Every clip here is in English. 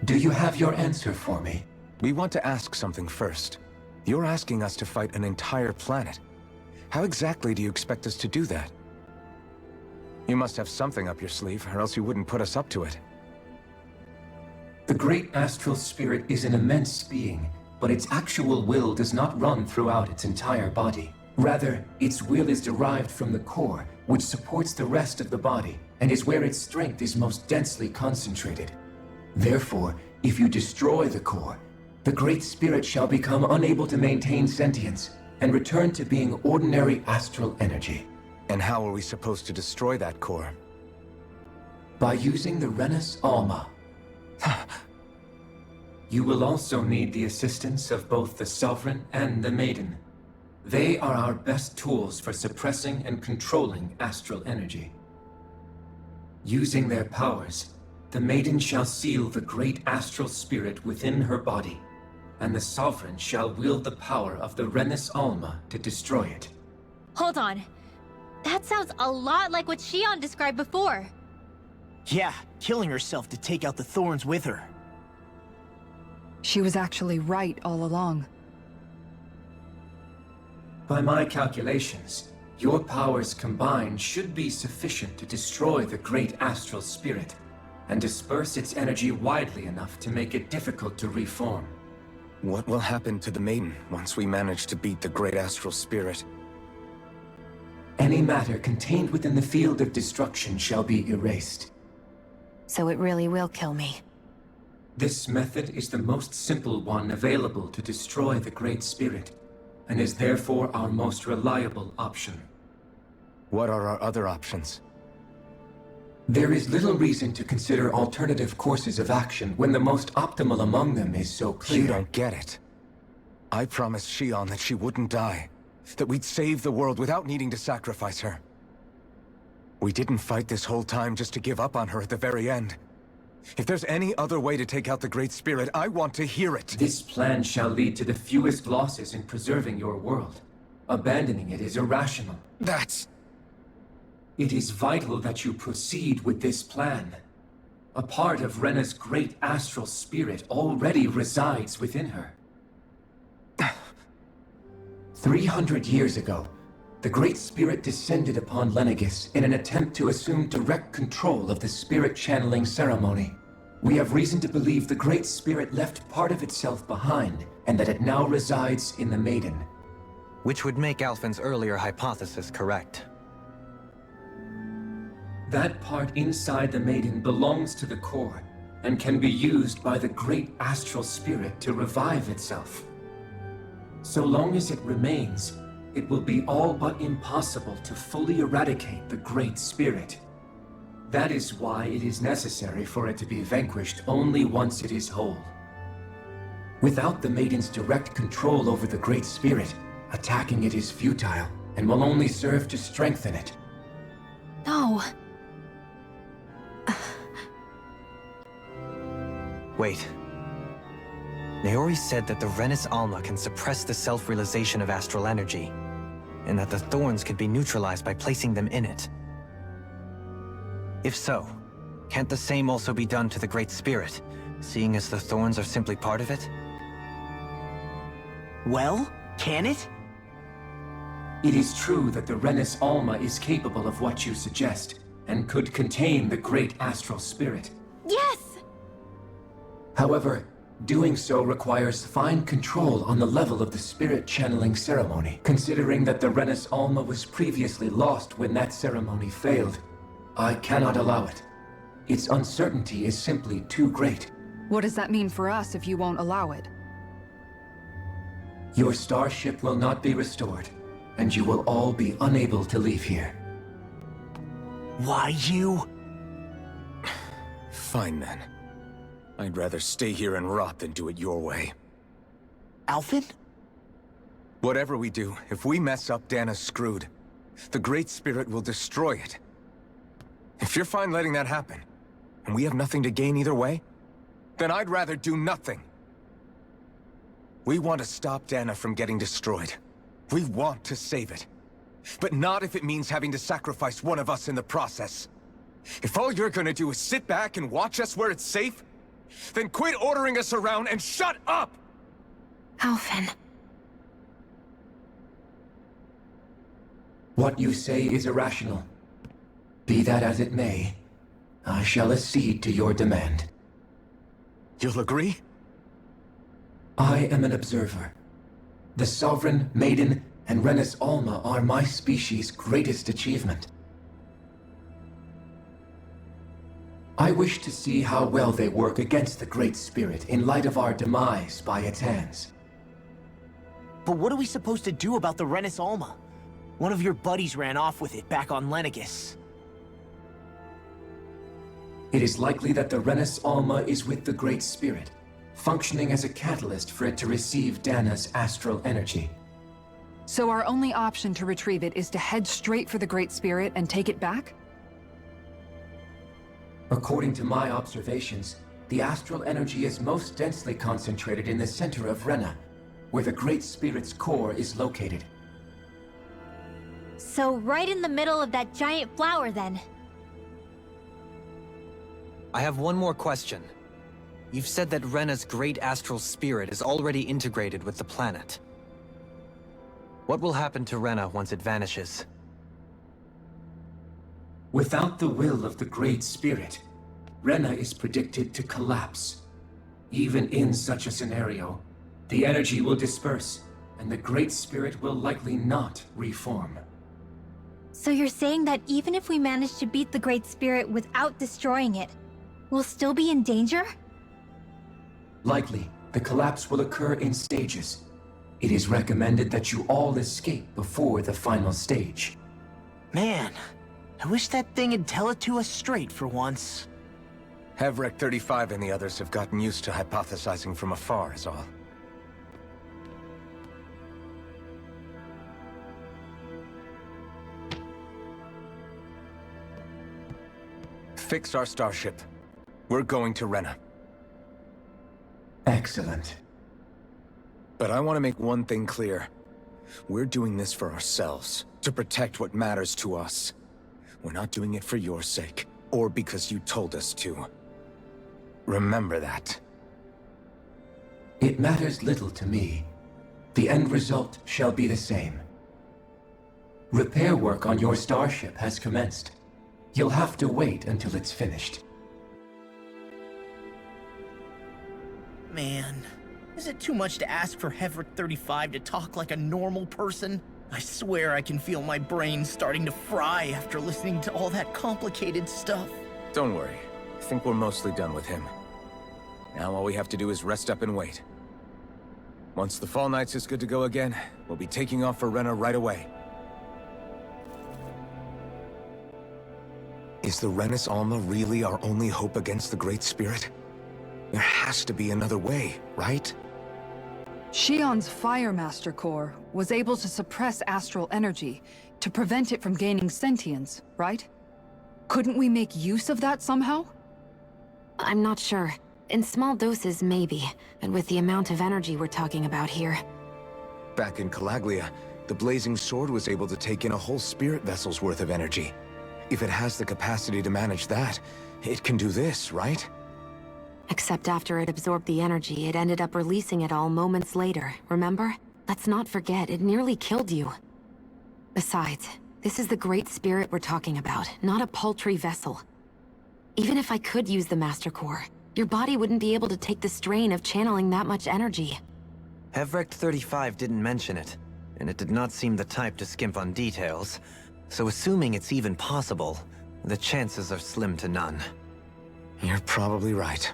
Do you have your answer for me? We want to ask something first. You're asking us to fight an entire planet. How exactly do you expect us to do that? You must have something up your sleeve, or else you wouldn't put us up to it. The great astral spirit is an immense being, but its actual will does not run throughout its entire body. Rather, its will is derived from the core, which supports the rest of the body, and is where its strength is most densely concentrated. Therefore, if you destroy the core, the Great Spirit shall become unable to maintain sentience, and return to being ordinary astral energy. And how are we supposed to destroy that core? By using the Renus Alma. You will also need the assistance of both the Sovereign and the Maiden. They are our best tools for suppressing and controlling astral energy. Using their powers, the Maiden shall seal the great astral spirit within her body, and the Sovereign shall wield the power of the Renus Alma to destroy it. Hold on. That sounds a lot like what Shion described before. Yeah, killing herself to take out the thorns with her. She was actually right all along. By my calculations, your powers combined should be sufficient to destroy the great astral spirit, and disperse its energy widely enough to make it difficult to reform. What will happen to the Maiden once we manage to beat the great astral spirit? Any matter contained within the field of destruction shall be erased. So it really will kill me. This method is the most simple one available to destroy the Great Spirit, and is therefore our most reliable option. What are our other options? There is little reason to consider alternative courses of action when the most optimal among them is so clear. You don't get it. I promised Shion that she wouldn't die, that we'd save the world without needing to sacrifice her. We didn't fight this whole time just to give up on her at the very end. If there's any other way to take out the Great Spirit, I want to hear it. This plan shall lead to the fewest losses in preserving your world. Abandoning it is irrational. It is vital that you proceed with this plan. A part of Rena's great astral spirit already resides within her. 300 years ago, the Great Spirit descended upon Lenegis in an attempt to assume direct control of the spirit channeling ceremony. We have reason to believe the Great Spirit left part of itself behind, and that it now resides in the Maiden. Which would make Alphen's earlier hypothesis correct. That part inside the Maiden belongs to the core, and can be used by the great astral spirit to revive itself. So long as it remains, it will be all but impossible to fully eradicate the Great Spirit. That is why it is necessary for it to be vanquished only once it is whole. Without the Maiden's direct control over the Great Spirit, attacking it is futile, and will only serve to strengthen it. No. Wait. Naori said that the Renus Alma can suppress the self-realization of astral energy, and that the thorns could be neutralized by placing them in it. If so, can't the same also be done to the Great Spirit, seeing as the thorns are simply part of it? Well, can it? It is true that the Renus Alma is capable of what you suggest, and could contain the great astral spirit. Yes! However, doing so requires fine control on the level of the spirit channeling ceremony. Considering that the Renus Alma was previously lost when that ceremony failed, I cannot allow it. Its uncertainty is simply too great. What does that mean for us if you won't allow it? Your starship will not be restored, and you will all be unable to leave here. Why you? Fine then. I'd rather stay here and rot than do it your way. Alphen? Whatever we do, if we mess up, Dana's screwed. The Great Spirit will destroy it. If you're fine letting that happen, and we have nothing to gain either way, then I'd rather do nothing. We want to stop Dana from getting destroyed. We want to save it. But not if it means having to sacrifice one of us in the process. If all you're gonna do is sit back and watch us where it's safe, Then quit ordering us around and shut up! Alphen. What you say is irrational. Be that as it may, I shall accede to your demand. You'll agree? I am an observer. The Sovereign, Maiden, and Renis Alma are my species' greatest achievement. I wish to see how well they work against the Great Spirit in light of our demise by its hands. But what are we supposed to do about the Renis Alma? One of your buddies ran off with it back on Lenegus. It is likely that the Renis Alma is with the Great Spirit, functioning as a catalyst for it to receive Dana's astral energy. So our only option to retrieve it is to head straight for the Great Spirit and take it back? According to my observations, the astral energy is most densely concentrated in the center of Rena, where the Great Spirit's core is located. So right in the middle of that giant flower, then. I have one more question. You've said that Rena's great astral spirit is already integrated with the planet. What will happen to Rena once it vanishes? Without the will of the Great Spirit, Rena is predicted to collapse. Even in such a scenario, the energy will disperse, and the Great Spirit will likely not reform. So you're saying that even if we manage to beat the Great Spirit without destroying it, we'll still be in danger? Likely, the collapse will occur in stages. It is recommended that you all escape before the final stage. Man, I wish that thing would tell it to us straight for once. Hevrek 35 and the others have gotten used to hypothesizing from afar, is all. Fix our starship. We're going to Rena. Excellent. But I want to make one thing clear. We're doing this for ourselves, to protect what matters to us. We're not doing it for your sake, or because you told us to. Remember that. It matters little to me. The end result shall be the same. Repair work on your starship has commenced. You'll have to wait until it's finished. Man, is it too much to ask for Hevrek 35 to talk like a normal person? I swear I can feel my brain starting to fry after listening to all that complicated stuff. Don't worry. I think we're mostly done with him. Now all we have to do is rest up and wait. Once the Fall Knights is good to go again, we'll be taking off for Rena right away. Is the Renis Alma really our only hope against the Great Spirit? There has to be another way, right? Shion's Fire Master Core was able to suppress astral energy to prevent it from gaining sentience, right? Couldn't we make use of that somehow? I'm not sure. In small doses, maybe. And with the amount of energy we're talking about here. Back in Calaglia, the Blazing Sword was able to take in a whole spirit vessel's worth of energy. If it has the capacity to manage that, it can do this, right? Except after it absorbed the energy, it ended up releasing it all moments later, remember? Let's not forget, it nearly killed you. Besides, this is the Great Spirit we're talking about, not a paltry vessel. Even if I could use the Master Core, your body wouldn't be able to take the strain of channeling that much energy. Hevrek 35 didn't mention it, and it did not seem the type to skimp on details. So assuming it's even possible, the chances are slim to none. You're probably right.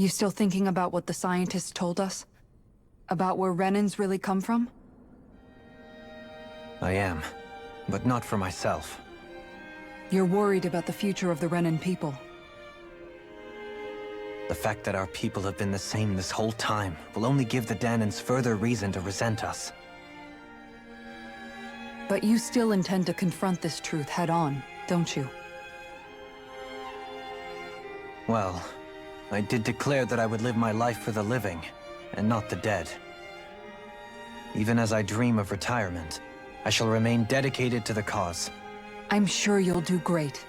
You still thinking about what the scientists told us? About where Renans really come from? I am, but not for myself. You're worried about the future of the Renan people. The fact that our people have been the same this whole time will only give the Danans further reason to resent us. But you still intend to confront this truth head-on, don't you? Well, I did declare that I would live my life for the living, and not the dead. Even as I dream of retirement, I shall remain dedicated to the cause. I'm sure you'll do great.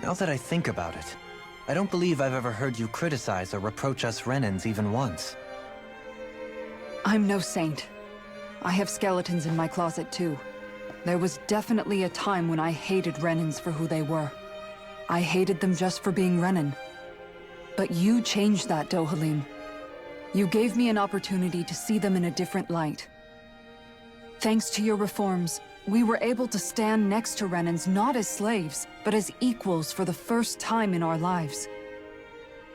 Now that I think about it, I don't believe I've ever heard you criticize or reproach us Renans even once. I'm no saint. I have skeletons in my closet too. There was definitely a time when I hated Renans for who they were. I hated them just for being Renan. But you changed that, Dohalim. You gave me an opportunity to see them in a different light. Thanks to your reforms, we were able to stand next to Renans not as slaves, but as equals for the first time in our lives.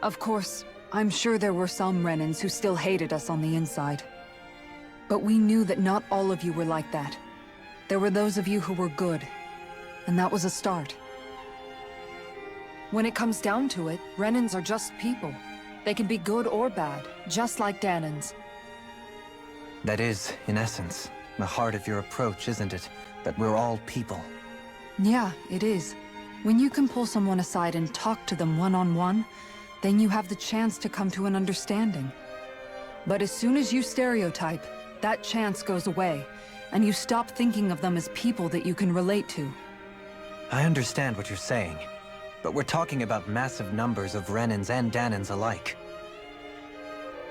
Of course, I'm sure there were some Renans who still hated us on the inside. But we knew that not all of you were like that. There were those of you who were good, and that was a start. When it comes down to it, Renans are just people. They can be good or bad, just like Danans. That is, in essence, the heart of your approach, isn't it? That we're all people. Yeah, it is. When you can pull someone aside and talk to them one-on-one, then you have the chance to come to an understanding. But as soon as you stereotype, that chance goes away, and you stop thinking of them as people that you can relate to. I understand what you're saying, but we're talking about massive numbers of Renans and Danans alike.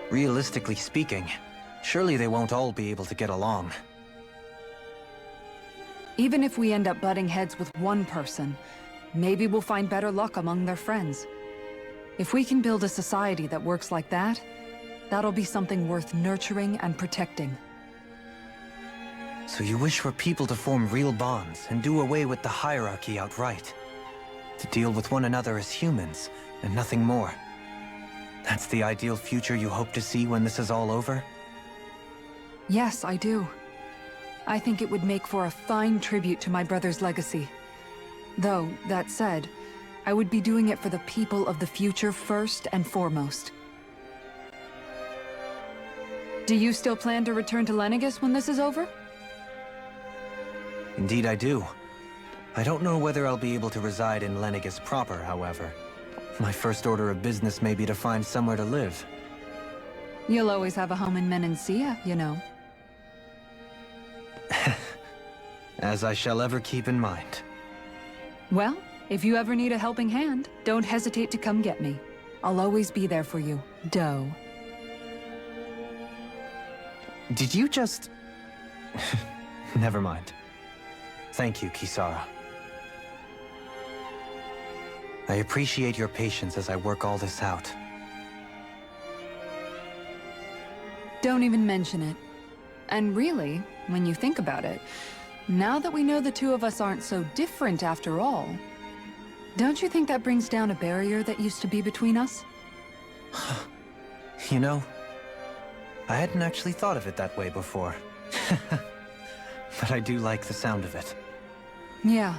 Realistically speaking, surely they won't all be able to get along. Even if we end up butting heads with one person, maybe we'll find better luck among their friends. If we can build a society that works like that, that'll be something worth nurturing and protecting. So you wish for people to form real bonds and do away with the hierarchy outright? To deal with one another as humans, and nothing more? That's the ideal future you hope to see when this is all over? Yes, I do. I think it would make for a fine tribute to my brother's legacy. Though, that said, I would be doing it for the people of the future first and foremost. Do you still plan to return to Lenegis when this is over? Indeed I do. I don't know whether I'll be able to reside in Lenegis proper, however. My first order of business may be to find somewhere to live. You'll always have a home in Menancia, you know. As I shall ever keep in mind. Well, if you ever need a helping hand, don't hesitate to come get me. I'll always be there for you, Doe. Did you just... Never mind. Thank you, Kisara. I appreciate your patience as I work all this out. Don't even mention it. And really, when you think about it, now that we know the two of us aren't so different after all, don't you think that brings down a barrier that used to be between us? You know, I hadn't actually thought of it that way before. But I do like the sound of it. Yeah,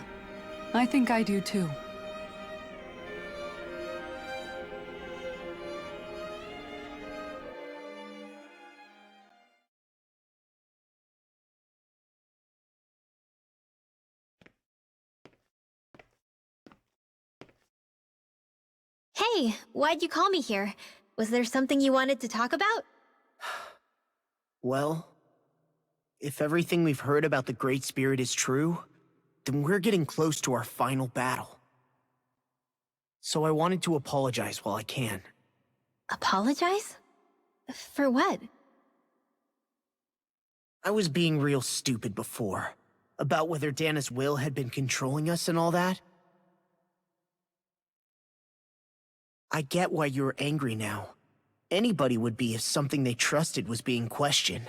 I think I do too. Hey, why'd you call me here? Was there something you wanted to talk about? Well, if everything we've heard about the Great Spirit is true, then we're getting close to our final battle. So I wanted to apologize while I can. Apologize? For what? I was being real stupid before, about whether Dana's will had been controlling us and all that. I get why you're angry now. Anybody would be if something they trusted was being questioned.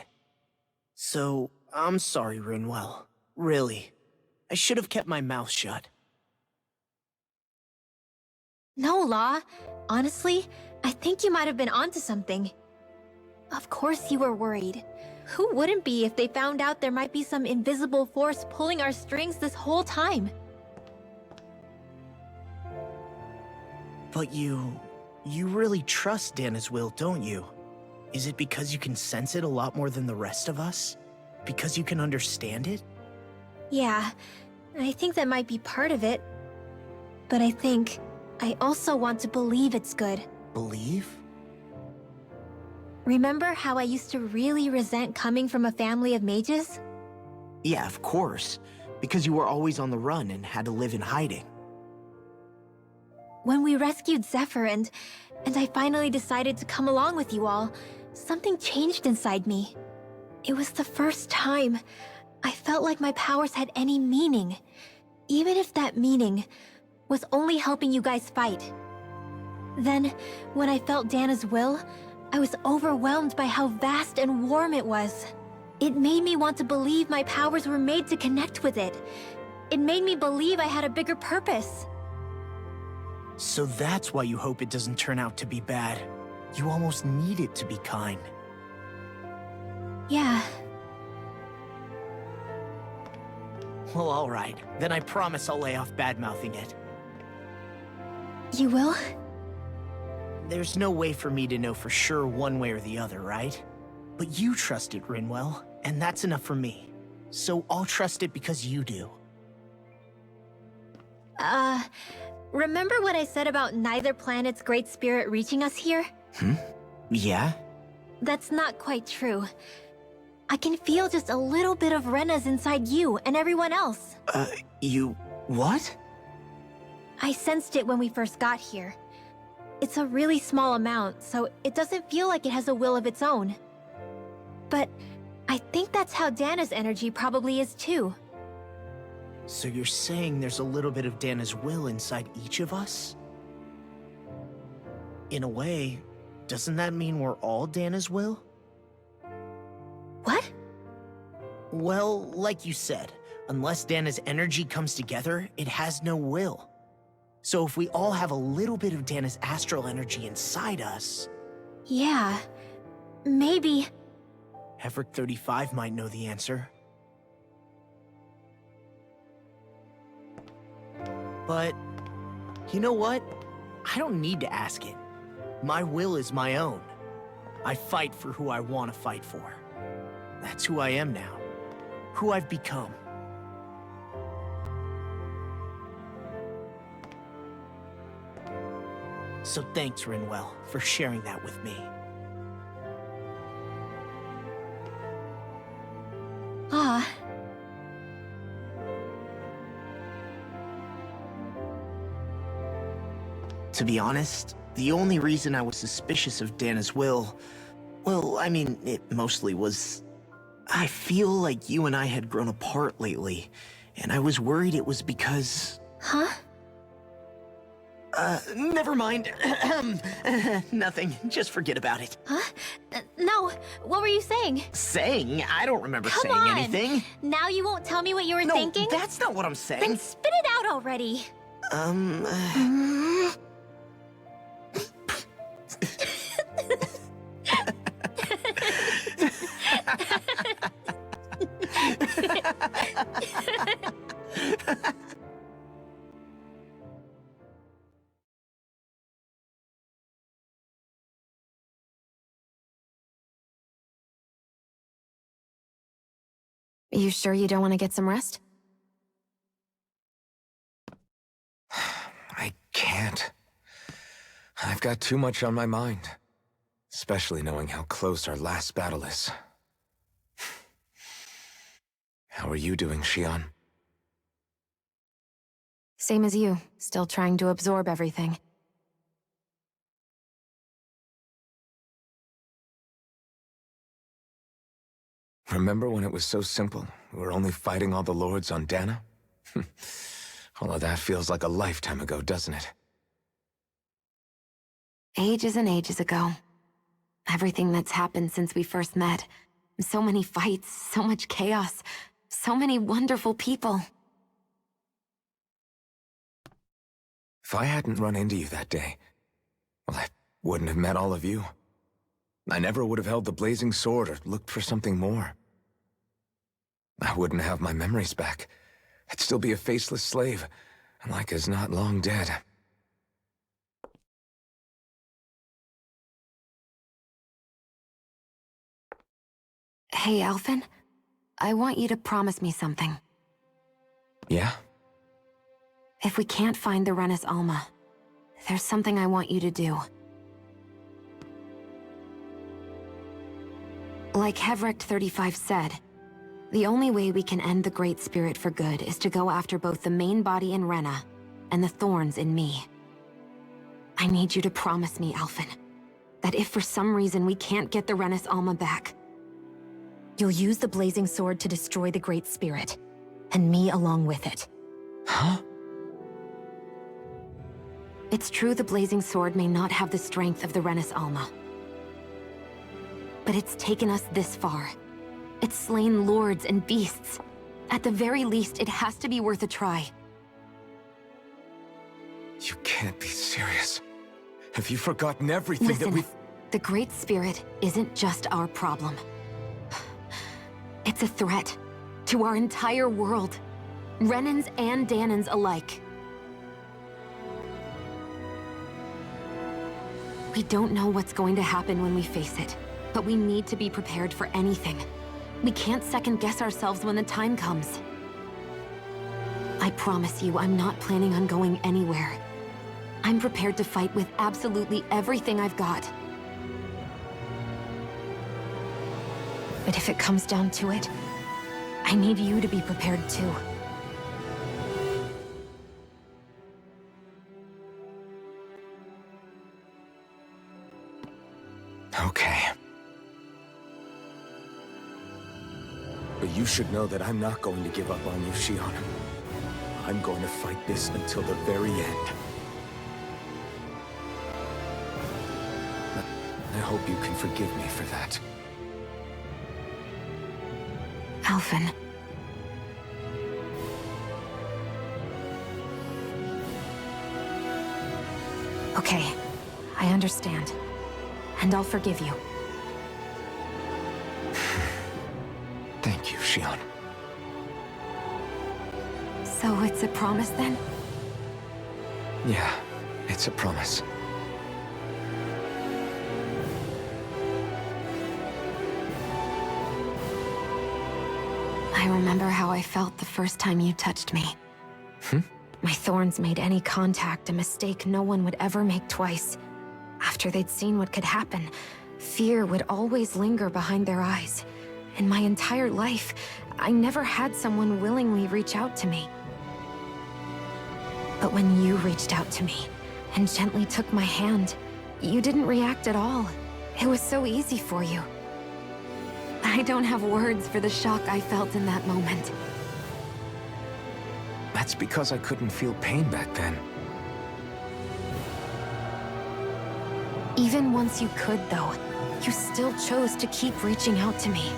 So, I'm sorry, Runewell. Really. I should have kept my mouth shut. No, Law. Honestly, I think you might have been onto something. Of course you were worried. Who wouldn't be if they found out there might be some invisible force pulling our strings this whole time? But you really trust Dana's will, don't you? Is it because you can sense it a lot more than the rest of us? Because you can understand it? Yeah, I think that might be part of it. But I think I also want to believe it's good. Believe? Remember how I used to really resent coming from a family of mages? Yeah, of course. Because you were always on the run and had to live in hiding. When we rescued Zephyr and I finally decided to come along with you all, something changed inside me. It was the first time I felt like my powers had any meaning, even if that meaning was only helping you guys fight. Then, when I felt Dana's will, I was overwhelmed by how vast and warm it was. It made me want to believe my powers were made to connect with it. It made me believe I had a bigger purpose. So that's why you hope it doesn't turn out to be bad. You almost need it to be kind. Yeah. Well, alright. Then I promise I'll lay off bad-mouthing it. You will? There's no way for me to know for sure one way or the other, right? But you trust it, Rinwell, and that's enough for me. So I'll trust it because you do. Remember what I said about neither planet's great spirit reaching us here? Yeah? That's not quite true. I can feel just a little bit of Rena's inside you and everyone else. You... what? I sensed it when we first got here. It's a really small amount, so it doesn't feel like it has a will of its own. But I think that's how Dana's energy probably is too. So you're saying there's a little bit of Dana's will inside each of us? In a way, doesn't that mean we're all Dana's will? What? Well, like you said, unless Dana's energy comes together, it has no will. So if we all have a little bit of Dana's astral energy inside us... Yeah, maybe... Hevrick 35 might know the answer. But, you know what? I don't need to ask it. My will is my own. I fight for who I want to fight for. That's who I am now. Who I've become. So thanks, Rinwell, for sharing that with me. Ah. To be honest, the only reason I was suspicious of Dana's will... well, I mean, it mostly was... I feel like you and I had grown apart lately, and I was worried it was because... Huh? Never mind. Nothing. Just forget about it. Huh? No, what were you saying? Saying? I don't remember Come saying on. anything. Now you won't tell me what you were thinking? No, that's not what I'm saying. Then spit it out already. You sure you don't want to get some rest? I can't. I've got too much on my mind. Especially knowing how close our last battle is. How are you doing, Xion? Same as you, still trying to absorb everything. Remember when it was so simple? We were only fighting all the lords on Dana? All of that feels like a lifetime ago, doesn't it? Ages and ages ago. Everything that's happened since we first met. So many fights, so much chaos, so many wonderful people. If I hadn't run into you that day, well, I wouldn't have met all of you. I never would have held the blazing sword or looked for something more. I wouldn't have my memories back. I'd still be a faceless slave, like as not long dead. Hey, Alphen. I want you to promise me something. Yeah? If we can't find the Renis Alma, there's something I want you to do. Like Hevrecht 35 said, the only way we can end the Great Spirit for good is to go after both the main body in Rena and the thorns in me. I need you to promise me, Alphen, that if for some reason we can't get the Renis Alma back, you'll use the blazing sword to destroy the Great Spirit, and me along with it. Huh? It's true the blazing sword may not have the strength of the Renis Alma. But it's taken us this far. It's slain lords and beasts. At the very least, it has to be worth a try. You can't be serious. Have you forgotten everything Listen, that we've... the Great Spirit isn't just our problem. It's a threat to our entire world. Renans and Danans alike. We don't know what's going to happen when we face it, but we need to be prepared for anything. We can't second-guess ourselves when the time comes. I promise you, I'm not planning on going anywhere. I'm prepared to fight with absolutely everything I've got. But if it comes down to it, I need you to be prepared too. Okay. But you should know that I'm not going to give up on you, Shion. I'm going to fight this until the very end. I hope you can forgive me for that. Alphen. Okay, I understand. And I'll forgive you. Thank you, Shion. So it's a promise then? Yeah, it's a promise. I remember how I felt the first time you touched me. My thorns made any contact a mistake no one would ever make twice. After they'd seen what could happen, fear would always linger behind their eyes. In my entire life, I never had someone willingly reach out to me. But when you reached out to me and gently took my hand, you didn't react at all. It was so easy for you. I don't have words for the shock I felt in that moment. That's because I couldn't feel pain back then. Even once you could, though, you still chose to keep reaching out to me.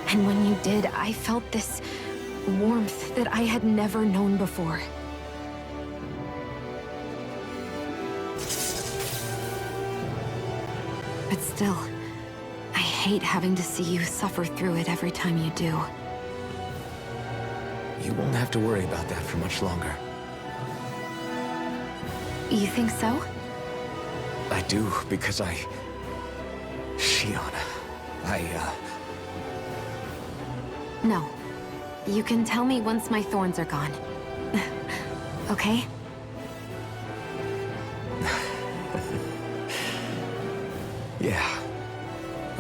And when you did, I felt this warmth that I had never known before. But still, I hate having to see you suffer through it every time you do. You won't have to worry about that for much longer. You think so? I do, because Shion, No. You can tell me once my thorns are gone. Okay? Yeah.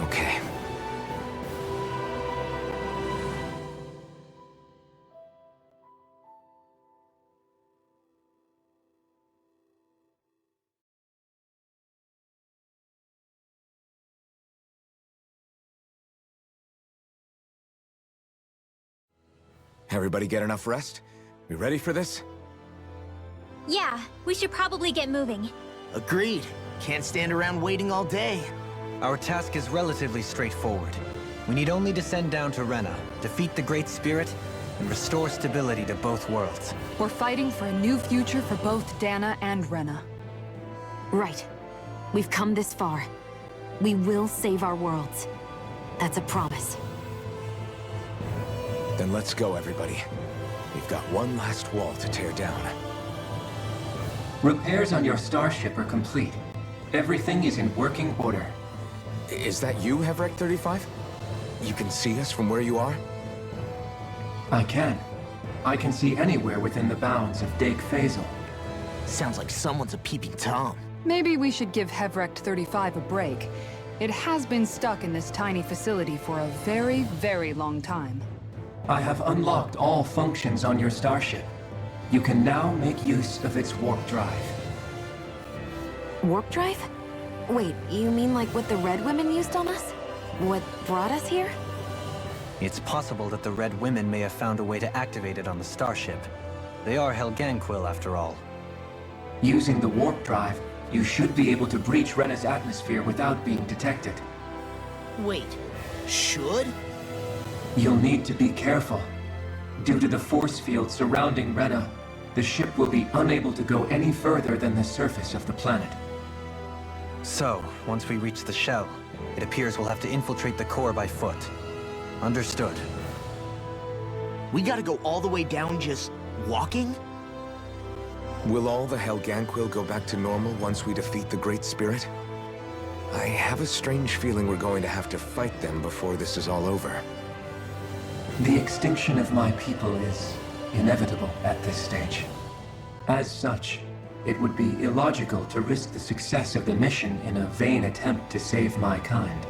Okay. Everybody get enough rest? We ready for this? Yeah, we should probably get moving. Agreed. Can't stand around waiting all day. Our task is relatively straightforward. We need only descend down to Rena, defeat the Great Spirit, and restore stability to both worlds. We're fighting for a new future for both Dana and Rena. Right. We've come this far. We will save our worlds. That's a promise. Then let's go, everybody. We've got one last wall to tear down. Repairs on your starship are complete. Everything is in working order. Is that you, Hevrek 35? You can see us from where you are? I can. I can see anywhere within the bounds of Dake Phasal. Sounds like someone's a peeping Tom. Maybe we should give Hevrect 35 a break. It has been stuck in this tiny facility for a very, very long time. I have unlocked all functions on your starship. You can now make use of its warp drive. Warp drive? Wait, you mean like what the Red Women used on us? What brought us here? It's possible that the Red Women may have found a way to activate it on the starship. They are Helganquil, after all. Using the warp drive, you should be able to breach Rena's atmosphere without being detected. Wait, should? You'll need to be careful. Due to the force field surrounding Rena, the ship will be unable to go any further than the surface of the planet. So, once we reach the shell, it appears we'll have to infiltrate the core by foot. Understood. We gotta go all the way down just walking? Will all the Helganquil go back to normal once we defeat the Great Spirit? I have a strange feeling we're going to have to fight them before this is all over. The extinction of my people is inevitable at this stage. As such, it would be illogical to risk the success of the mission in a vain attempt to save my kind.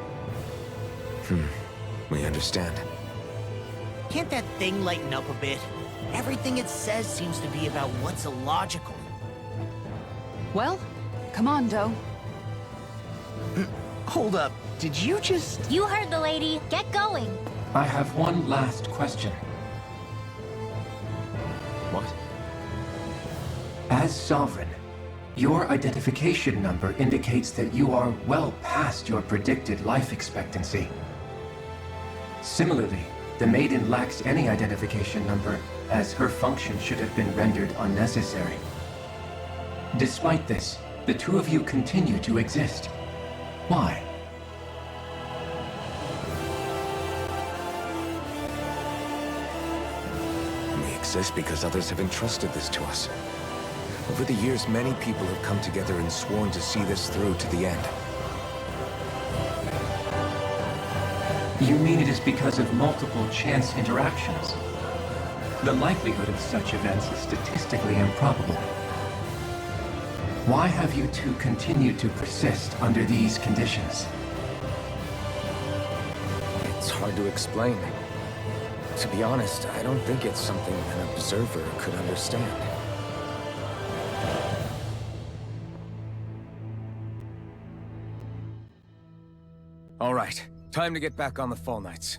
We understand. Can't that thing lighten up a bit? Everything it says seems to be about what's illogical. Well, come on, Doe. Hold up, did you just... You heard the lady. Get going. I have one last question. What? As Sovereign, your identification number indicates that you are well past your predicted life expectancy. Similarly, the Maiden lacks any identification number, as her function should have been rendered unnecessary. Despite this, the two of you continue to exist. Why? We exist because others have entrusted this to us. Over the years, many people have come together and sworn to see this through to the end. You mean it is because of multiple chance interactions? The likelihood of such events is statistically improbable. Why have you two continued to persist under these conditions? It's hard to explain. To be honest, I don't think it's something an observer could understand. All right, time to get back on the Fall Knights.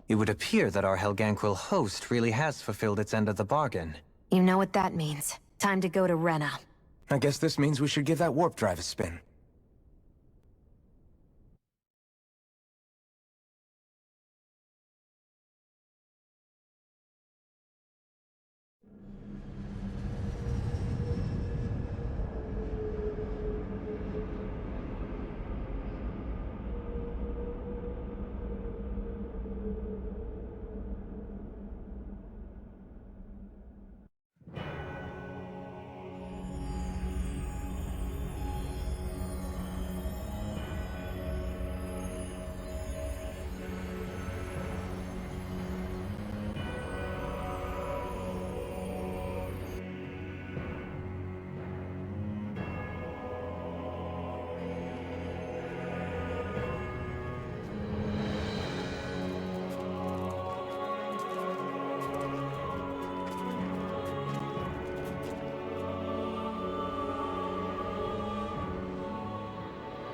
It would appear that our Helganquil host really has fulfilled its end of the bargain. You know what that means. Time to go to Rena. I guess this means we should give that warp drive a spin.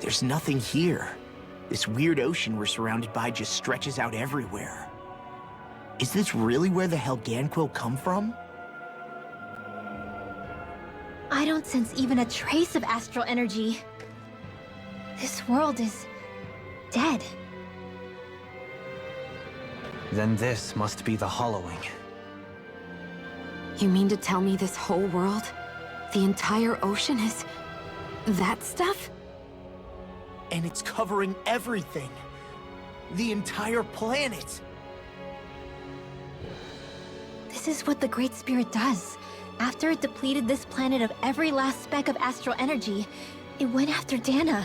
there's nothing here. This weird ocean we're surrounded by just stretches out everywhere. Is this really where the Helganquil come from? I don't sense even a trace of astral energy. This world is dead. Then this must be the hollowing. You mean to tell me this whole world, the entire ocean is that stuff? And it's covering everything. The entire planet. This is what the Great Spirit does. After it depleted this planet of every last speck of astral energy, it went after Dana.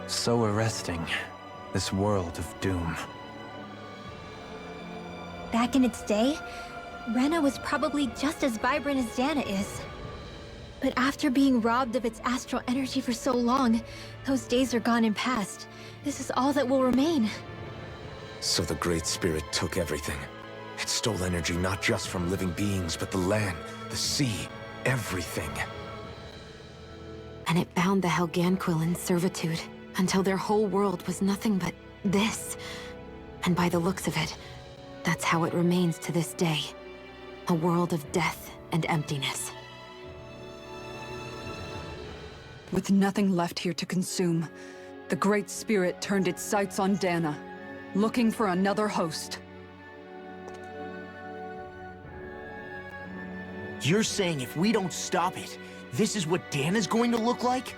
So arresting. This world of doom. Back in its day, Rena was probably just as vibrant as Dana is. But after being robbed of its astral energy for so long, those days are gone and past. This is all that will remain. So the Great Spirit took everything. It stole energy not just from living beings, but the land, the sea, everything. And it bound the Helganquil in servitude, until their whole world was nothing but this. And by the looks of it, that's how it remains to this day. A world of death and emptiness. With nothing left here to consume, the Great Spirit turned its sights on Dana, looking for another host. You're saying if we don't stop it, this is what Dana's going to look like?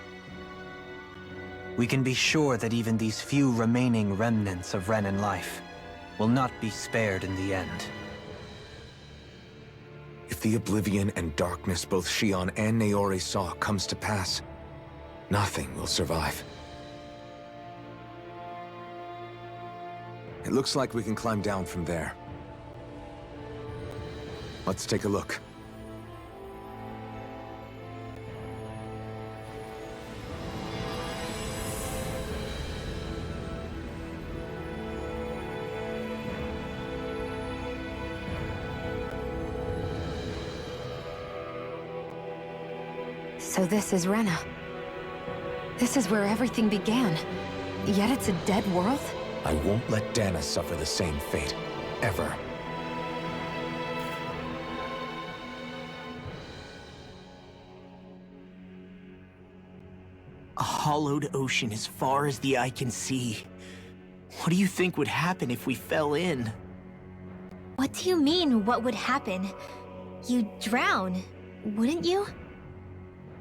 We can be sure that even these few remaining remnants of Renan life will not be spared in the end. If the oblivion and darkness both Shion and Naori saw comes to pass, nothing will survive. It looks like we can climb down from there. Let's take a look. So this is Rena. This is where everything began. Yet it's a dead world? I won't let Dana suffer the same fate. Ever. A hollowed ocean as far as the eye can see. What do you think would happen if we fell in? What do you mean, what would happen? You'd drown, wouldn't you?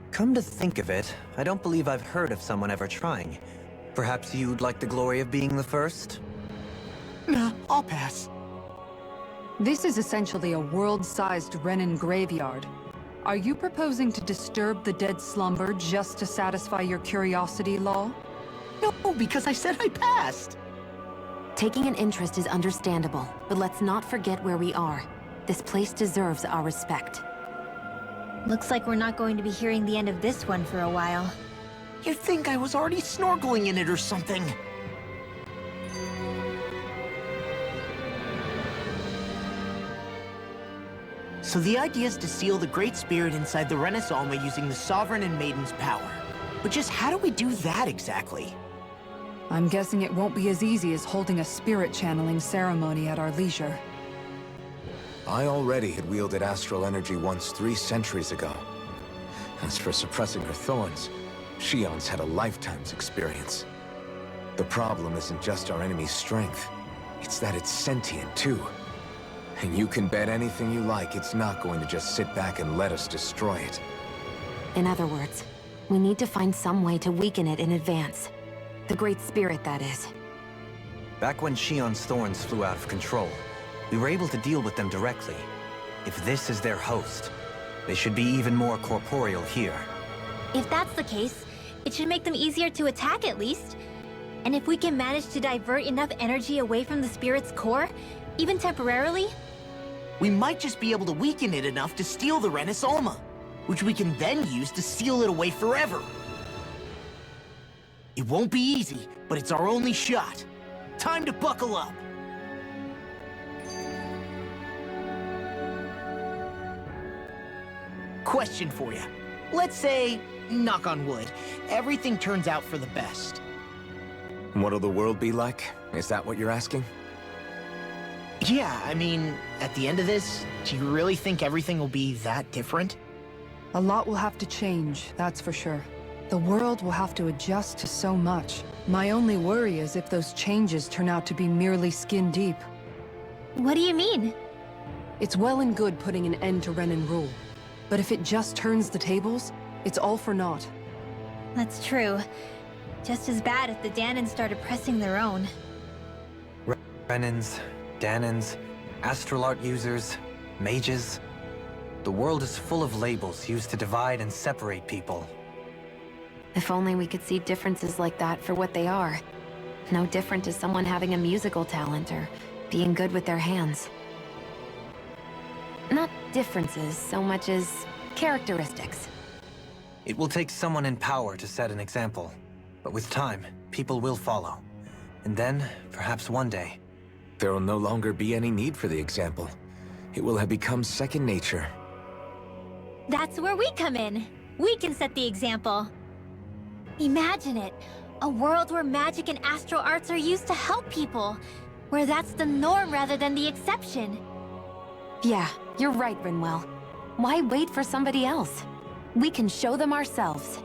Come to think of it, I don't believe I've heard of someone ever trying. Perhaps you'd like the glory of being the first? Nah, I'll pass. This is essentially a world-sized Renan graveyard. Are you proposing to disturb the dead slumber just to satisfy your curiosity, Law? No, because I said I passed. Taking an interest is understandable, but let's not forget where we are. This place deserves our respect. Looks like we're not going to be hearing the end of this one for a while. You'd think I was already snorkeling in it or something. So the idea is to seal the Great Spirit inside the Renis Alma using the Sovereign and Maiden's power. But just how do we do that exactly? I'm guessing it won't be as easy as holding a spirit channeling ceremony at our leisure. I already had wielded astral energy once 3 centuries ago. As for suppressing her thorns, Shion's had a lifetime's experience. The problem isn't just our enemy's strength, it's that it's sentient too. And you can bet anything you like it's not going to just sit back and let us destroy it. In other words, we need to find some way to weaken it in advance. The Great Spirit, that is. Back when Shion's thorns flew out of control, we were able to deal with them directly. If this is their host, they should be even more corporeal here. If that's the case, it should make them easier to attack at least. And if we can manage to divert enough energy away from the spirit's core, even temporarily, We might just be able to weaken it enough to steal the Renis Alma, which we can then use to seal it away forever. It won't be easy, but it's our only shot. Time to buckle up. Question for you. Let's say knock on wood, everything turns out for the best. What'll the world be like? Is that what you're asking? Yeah, I mean, at the end of this, do you really think everything will be that different? A lot will have to change, that's for sure. The world will have to adjust to so much. My only worry is if those changes turn out to be merely skin deep. What do you mean? It's well and good putting an end to Renin rule. But if it just turns the tables, it's all for naught. That's true. Just as bad if the Danans started pressing their own. Renins, Danans, astral art users, mages. The world is full of labels used to divide and separate people. If only we could see differences like that for what they are. No different to someone having a musical talent or being good with their hands. Not differences so much as characteristics. It will take someone in power to set an example. But with time, people will follow. And then, perhaps one day... There will no longer be any need for the example. It will have become second nature. That's where we come in. We can set the example. Imagine it. A world where magic and astral arts are used to help people. Where that's the norm rather than the exception. Yeah, you're right, Rinwell. Why wait for somebody else? We can show them ourselves.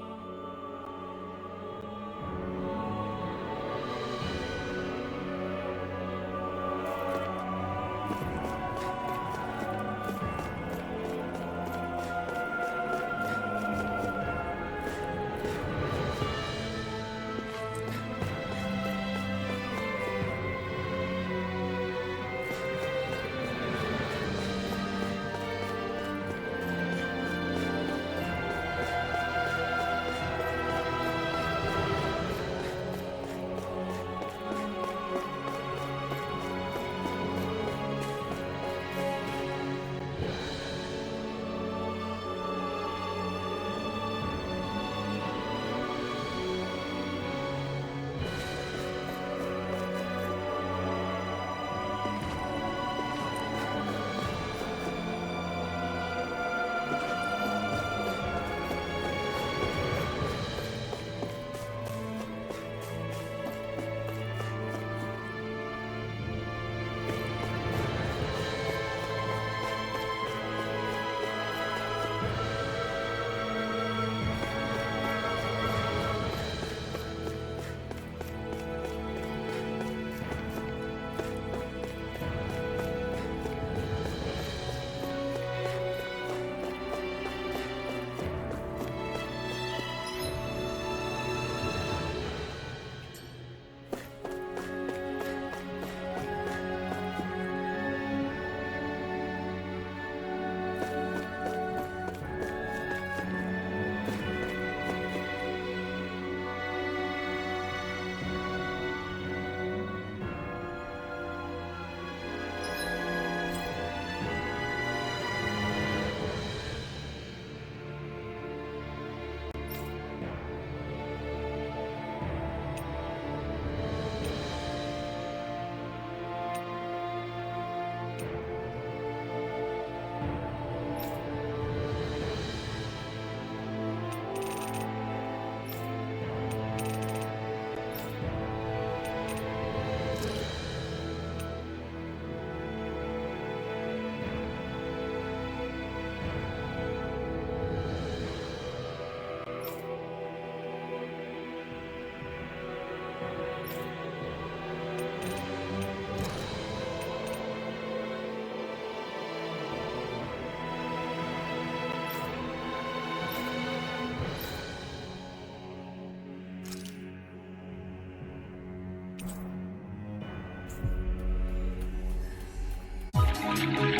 Thank you.